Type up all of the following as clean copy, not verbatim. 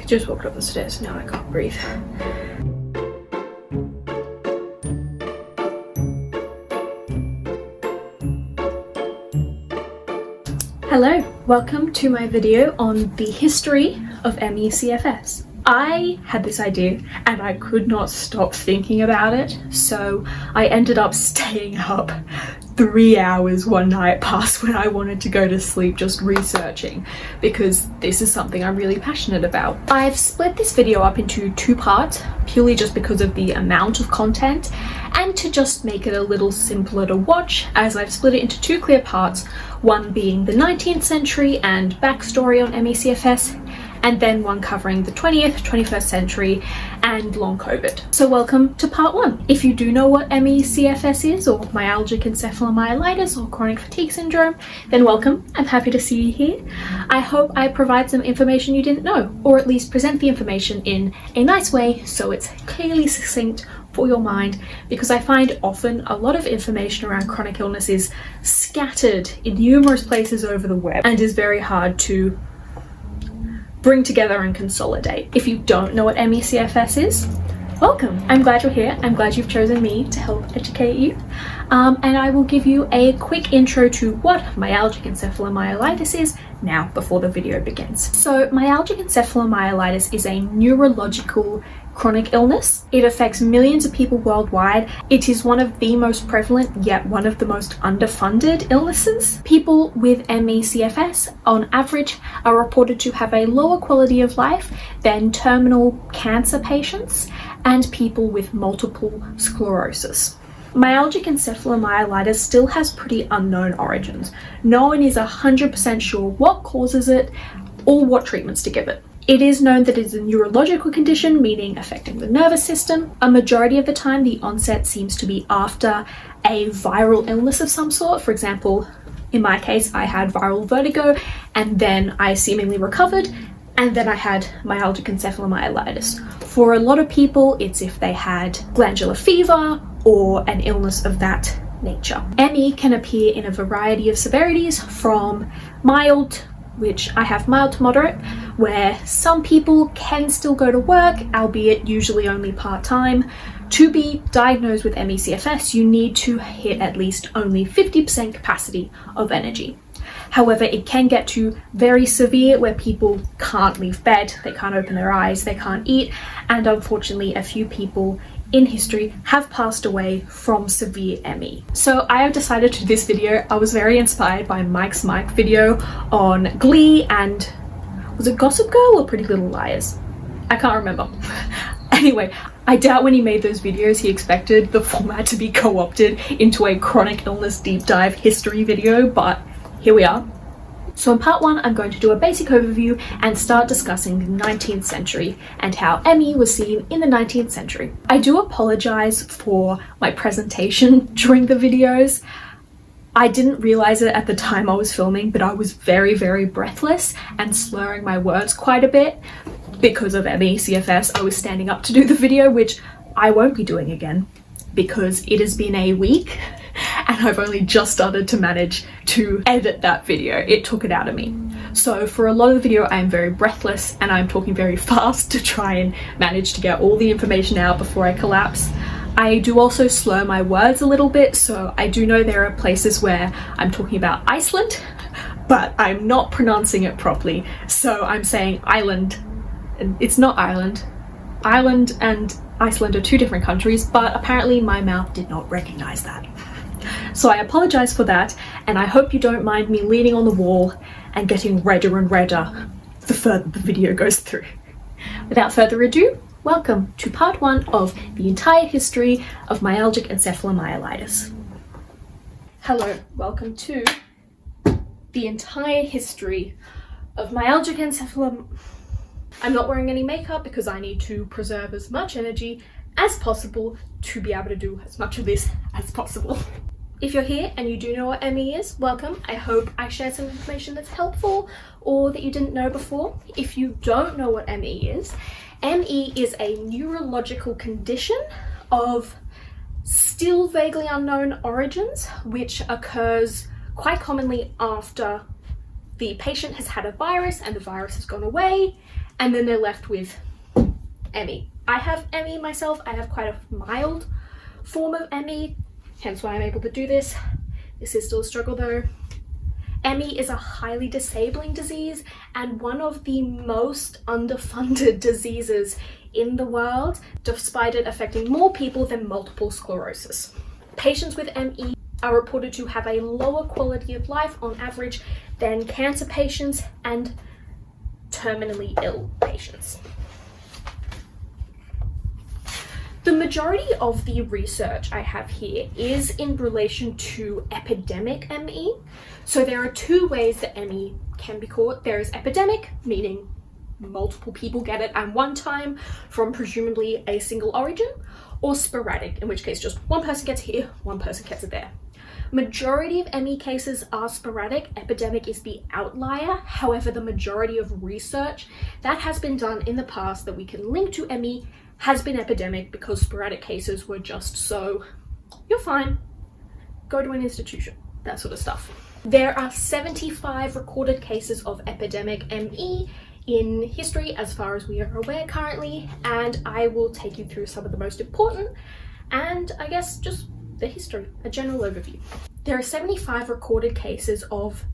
Just walked up the stairs, now I can't breathe. Hello, welcome to my video on the history of ME/CFS. I had this idea and I could not stop thinking about it, so I ended up staying up 3 hours one night past when I wanted to go to sleep just researching, because this is something I'm really passionate about. I've split this video up into 2 parts, purely just because of the amount of content, and to just make it a little simpler to watch, as I've split it into 2 clear parts, one being the 19th century and backstory on ME/CFS, and then one covering the 20th, 21st century and long COVID. So welcome to part 1. If you do know what ME/CFS is, or myalgic encephalomyelitis or chronic fatigue syndrome, then welcome. I'm happy to see you here. I hope I provide some information you didn't know, or at least present the information in a nice way so it's clearly succinct for your mind, because I find often a lot of information around chronic illness is scattered in numerous places over the web and is very hard to bring together and consolidate. If you don't know what ME/CFS is, welcome. I'm glad you're here. I'm glad you've chosen me to help educate you. And I will give you a quick intro to what myalgic encephalomyelitis is now before the video begins. So myalgic encephalomyelitis is a neurological chronic illness. It affects millions of people worldwide. It is one of the most prevalent, yet one of the most underfunded illnesses. People with ME/CFS, on average, are reported to have a lower quality of life than terminal cancer patients and people with multiple sclerosis. Myalgic encephalomyelitis still has pretty unknown origins. No one is 100% sure what causes it or what treatments to give it. It is known that it is a neurological condition, meaning affecting the nervous system. A majority of the time, the onset seems to be after a viral illness of some sort. For example, in my case, I had viral vertigo and then I seemingly recovered, and then I had myalgic encephalomyelitis. For a lot of people, it's if they had glandular fever or an illness of that nature. ME can appear in a variety of severities, from mild, which I have mild to moderate, where some people can still go to work, albeit usually only part-time. To be diagnosed with ME/CFS, you need to hit at least only 50% capacity of energy. However, it can get to very severe, where people can't leave bed, they can't open their eyes, they can't eat, and unfortunately a few people in history have passed away from severe ME. So I have decided to do this video. I was very inspired by Mike's Mike video on Glee and, was it Gossip Girl or Pretty Little Liars? I can't remember. Anyway, I doubt when he made those videos he expected the format to be co-opted into a chronic illness deep dive history video, but here we are. So in part 1, I'm going to do a basic overview and start discussing the 19th century and how ME was seen in the 19th century. I do apologize for my presentation during the videos. I didn't realize it at the time I was filming, but I was very, very breathless and slurring my words quite a bit because of ME/CFS. I was standing up to do the video, which I won't be doing again because it has been a week and I've only just started to manage to edit that video. It took it out of me. So for a lot of the video, I am very breathless and I'm talking very fast to try and manage to get all the information out before I collapse. I do also slur my words a little bit, so I do know there are places where I'm talking about Iceland, but I'm not pronouncing it properly. So I'm saying Island, and it's not Ireland. Ireland and Iceland are 2 different countries, but apparently my mouth did not recognize that. So I apologize for that, and I hope you don't mind me leaning on the wall and getting redder and redder the further the video goes through. Without further ado, welcome to part 1 of the entire history of myalgic encephalomyelitis. Hello, welcome to the entire history of myalgic I'm not wearing any makeup because I need to preserve as much energy as possible to be able to do as much of this as possible. If you're here and you do know what ME is, welcome. I hope I shared some information that's helpful or that you didn't know before. If you don't know what ME is a neurological condition of still vaguely unknown origins, which occurs quite commonly after the patient has had a virus and the virus has gone away, and then they're left with ME. I have ME myself. I have quite a mild form of ME, hence why I'm able to do this. This is still a struggle though. ME is a highly disabling disease and one of the most underfunded diseases in the world, despite it affecting more people than multiple sclerosis. Patients with ME are reported to have a lower quality of life on average than cancer patients and terminally ill patients. The majority of the research I have here is in relation to epidemic ME. So there are two ways that ME can be caught. There is epidemic, meaning multiple people get it at one time from presumably a single origin, or sporadic, in which case just one person gets it here, one person gets it there. Majority of ME cases are sporadic. Epidemic is the outlier. However, the majority of research that has been done in the past that we can link to ME has been epidemic, because sporadic cases were just so, you're fine, go to an institution, that sort of stuff. There are 75 recorded cases of epidemic ME in history as far as we are aware currently, and I will take you through some of the most important and I guess just the history, a general overview. There are 75 recorded cases of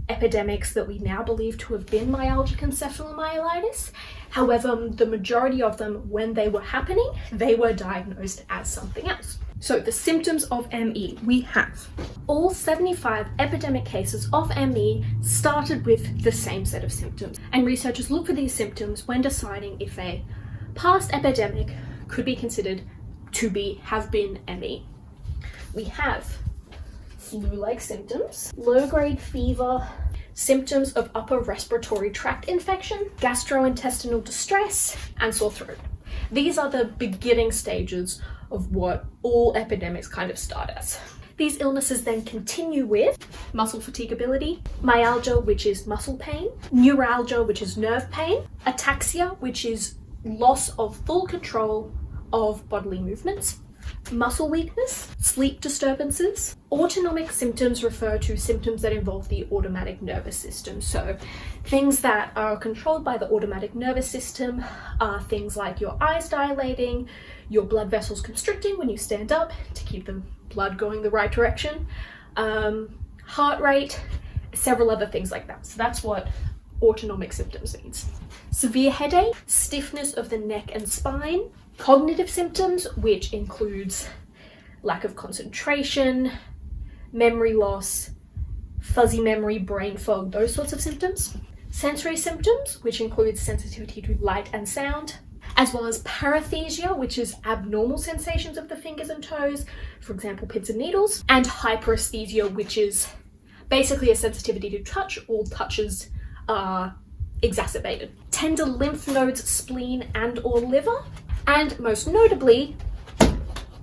epidemics that we now believe to have been myalgic encephalomyelitis. However, the majority of them, when they were happening, they were diagnosed as something else. So the symptoms of ME, we have all 75 epidemic cases of ME started with the same set of symptoms, and researchers look for these symptoms when deciding if a past epidemic could be considered to have been ME. We have flu-like symptoms, low-grade fever, symptoms of upper respiratory tract infection, gastrointestinal distress, and sore throat. These are the beginning stages of what all epidemics kind of start as. These illnesses then continue with muscle fatigability, myalgia, which is muscle pain, neuralgia, which is nerve pain, ataxia, which is loss of full control of bodily movements, muscle weakness, sleep disturbances. Autonomic symptoms refer to symptoms that involve the automatic nervous system. So things that are controlled by the automatic nervous system are things like your eyes dilating, your blood vessels constricting when you stand up to keep the blood going the right direction, heart rate, several other things like that. So that's what autonomic symptoms means. Severe headache, stiffness of the neck and spine, cognitive symptoms, which includes lack of concentration, memory loss, fuzzy memory, brain fog, those sorts of symptoms. Sensory symptoms, which includes sensitivity to light and sound, as well as paresthesia, which is abnormal sensations of the fingers and toes, for example, pins and needles, and hyperesthesia, which is basically a sensitivity to touch. All touches are exacerbated. Tender lymph nodes, spleen, and or liver, and most notably,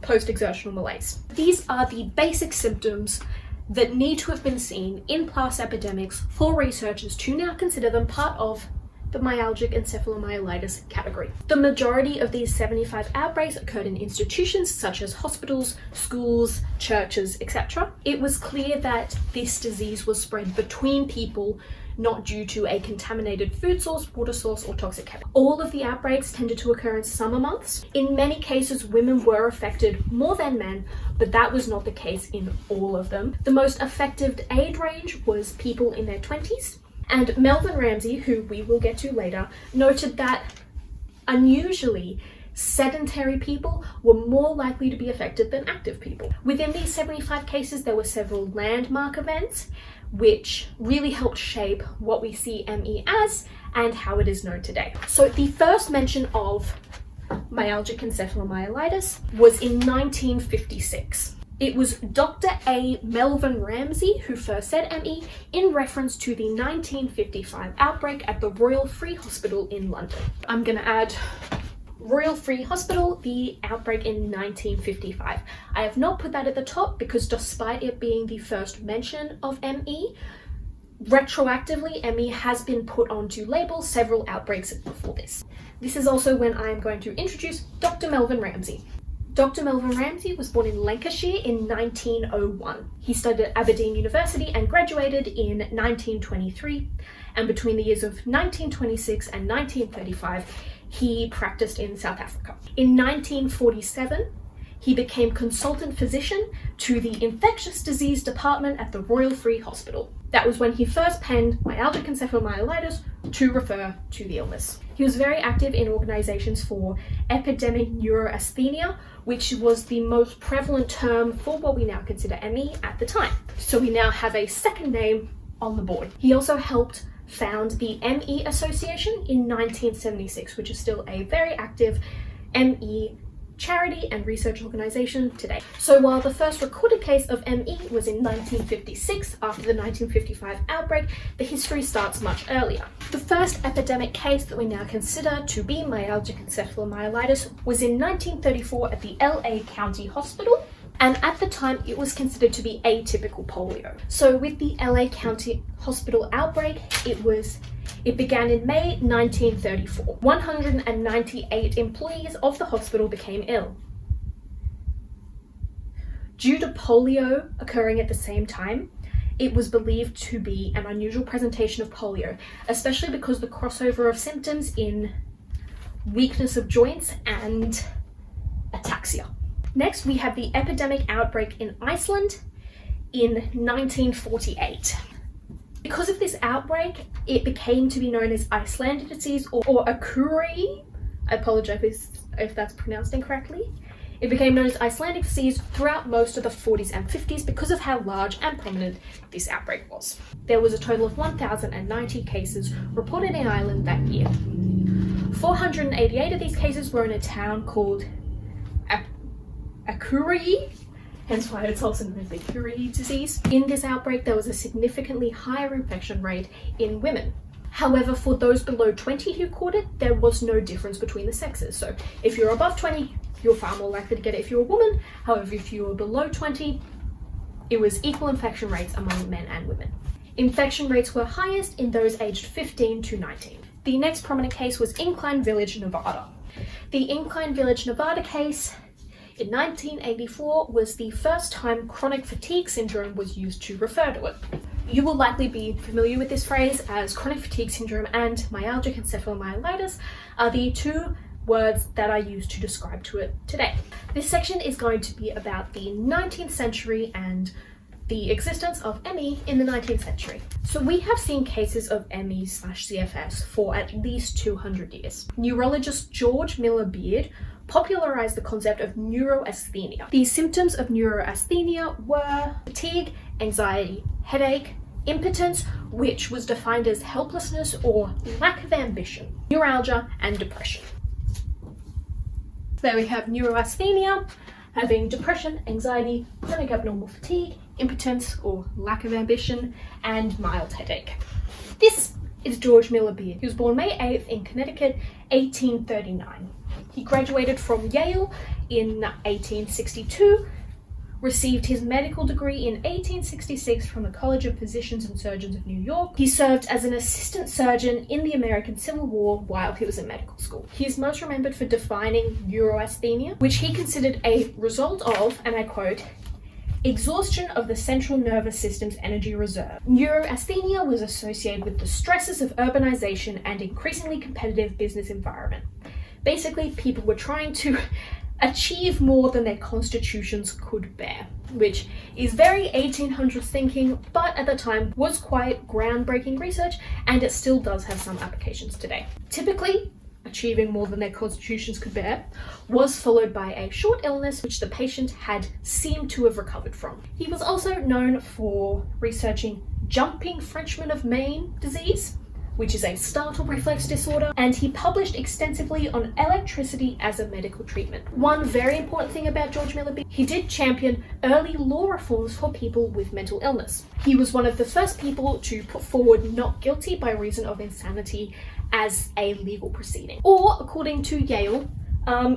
post-exertional malaise. These are the basic symptoms that need to have been seen in past epidemics for researchers to now consider them part of the myalgic encephalomyelitis category. The majority of these 75 outbreaks occurred in institutions such as hospitals, schools, churches, etc. It was clear that this disease was spread between people, not due to a contaminated food source, water source, or toxic chemical. All of the outbreaks tended to occur in summer months. In many cases, women were affected more than men, but that was not the case in all of them. The most affected age range was people in their 20s, and Melvin Ramsey, who we will get to later, noted that unusually, sedentary people were more likely to be affected than active people. Within these 75 cases, there were several landmark events which really helped shape what we see ME as and how it is known today. So the first mention of myalgic encephalomyelitis was in 1956. It was Dr. A. Melvin Ramsey who first said ME in reference to the 1955 outbreak at the Royal Free Hospital in London. I'm going to add Royal Free Hospital, the outbreak in 1955. I have not put that at the top because despite it being the first mention of ME, retroactively ME has been put onto labels several outbreaks before this. This is also when I am going to introduce Dr. Melvin Ramsey. Dr. Melvin Ramsey was born in Lancashire in 1901. He studied at Aberdeen University and graduated in 1923, and between the years of 1926 and 1935, he practiced in South Africa. In 1947, he became consultant physician to the infectious disease department at the Royal Free Hospital. That was when he first penned myalgic encephalomyelitis to refer to the illness. He was very active in organizations for epidemic neuroasthenia, which was the most prevalent term for what we now consider ME at the time. So we now have a second name on the board. He also helped found the ME Association in 1976, which is still a very active ME charity and research organization today. So while the first recorded case of ME was in 1956 after the 1955 outbreak, the history starts much earlier. The first epidemic case that we now consider to be myalgic encephalomyelitis was in 1934 at the LA County Hospital, and at the time it was considered to be atypical polio. So with the LA County Hospital outbreak, it began in May 1934. 198 employees of the hospital became ill. Due to polio occurring at the same time, it was believed to be an unusual presentation of polio, especially because the crossover of symptoms in weakness of joints and ataxia. Next, we have the epidemic outbreak in Iceland in 1948. Because of this outbreak, it became to be known as Icelandic disease or Akuri. I apologize if that's pronounced incorrectly. It became known as Icelandic disease throughout most of the 40s and 50s because of how large and prominent this outbreak was. There was a total of 1,090 cases reported in Ireland that year. 488 of these cases were in a town called Akuri, hence why it's also known as the Akuri disease. In this outbreak, there was a significantly higher infection rate in women. However, for those below 20 who caught it, there was no difference between the sexes. So if you're above 20, you're far more likely to get it if you're a woman. However, if you were below 20, it was equal infection rates among men and women. Infection rates were highest in those aged 15 to 19. The next prominent case was Incline Village, Nevada. The Incline Village, Nevada case in 1984 was the first time chronic fatigue syndrome was used to refer to it. You will likely be familiar with this phrase, as chronic fatigue syndrome and myalgic encephalomyelitis are the two words that are used to describe to it today. This section is going to be about the 19th century and the existence of ME in the 19th century. So we have seen cases of ME/CFS for at least 200 years. Neurologist George Miller Beard popularized the concept of neuroasthenia. The symptoms of neuroasthenia were fatigue, anxiety, headache, impotence, which was defined as helplessness or lack of ambition, neuralgia, and depression. There we have neuroasthenia, having depression, anxiety, chronic abnormal fatigue, impotence or lack of ambition, and mild headache. This is George Miller Beard. He was born May 8th in Connecticut, 1839. He graduated from Yale in 1862, received his medical degree in 1866 from the College of Physicians and Surgeons of New York. He served as an assistant surgeon in the American Civil War while he was in medical school. He is most remembered for defining neuroasthenia, which he considered a result of, and I quote, exhaustion of the central nervous system's energy reserve. Neuroasthenia was associated with the stresses of urbanization and increasingly competitive business environment. Basically, people were trying to achieve more than their constitutions could bear, which is very 1800s thinking, but at the time was quite groundbreaking research, and it still does have some applications today. Typically, achieving more than their constitutions could bear was followed by a short illness which the patient had seemed to have recovered from. He was also known for researching jumping Frenchman of Maine disease, which is a startle reflex disorder, and he published extensively on electricity as a medical treatment. One very important thing about George Miller Beard, he did champion early law reforms for people with mental illness. He was one of the first people to put forward not guilty by reason of insanity as a legal proceeding. Or, according to Yale,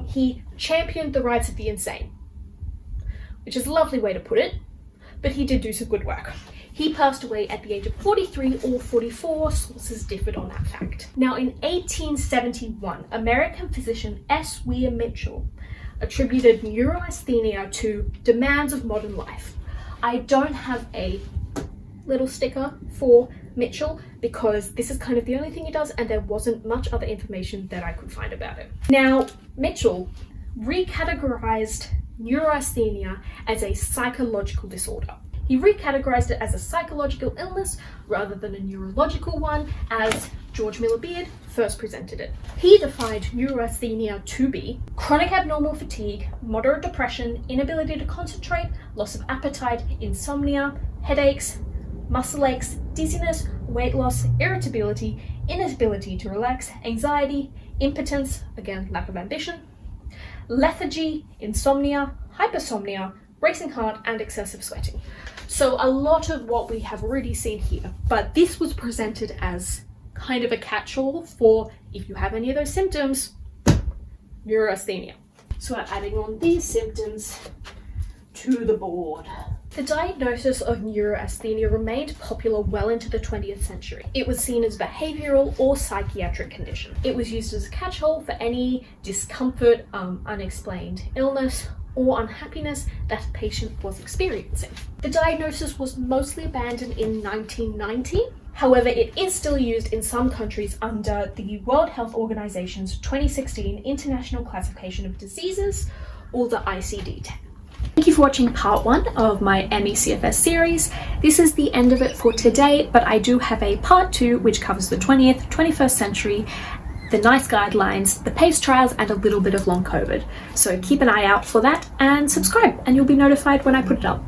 he championed the rights of the insane, which is a lovely way to put it, but he did do some good work. He passed away at the age of 43 or 44, sources differed on that fact. Now in 1871, American physician S. Weir Mitchell attributed neuroasthenia to demands of modern life. I don't have a little sticker for Mitchell because this is kind of the only thing he does, and there wasn't much other information that I could find about it. Now, Mitchell recategorized neuroasthenia as a psychological disorder. He recategorized it as a psychological illness rather than a neurological one, as George Miller Beard first presented it. He defined neuroasthenia to be chronic abnormal fatigue, moderate depression, inability to concentrate, loss of appetite, insomnia, headaches, muscle aches, dizziness, weight loss, irritability, inability to relax, anxiety, impotence, again, lack of ambition, lethargy, insomnia, hypersomnia, racing heart, and excessive sweating. So a lot of what we have already seen here, but this was presented as kind of a catch-all for if you have any of those symptoms, neuroasthenia. So we're adding on these symptoms to the board. The diagnosis of neuroasthenia remained popular well into the 20th century. It was seen as behavioral or psychiatric condition. It was used as a catch-all for any discomfort, unexplained illness, or unhappiness that a patient was experiencing. The diagnosis was mostly abandoned in 1990. However, it is still used in some countries under the World Health Organization's 2016 International Classification of Diseases, or the ICD-10. Thank you for watching part 1 of my ME/CFS series. This is the end of it for today, but I do have a part 2 which covers the 20th, 21st century, the NICE guidelines, the PACE trials, and a little bit of long COVID. So keep an eye out for that and subscribe, and you'll be notified when I put it up.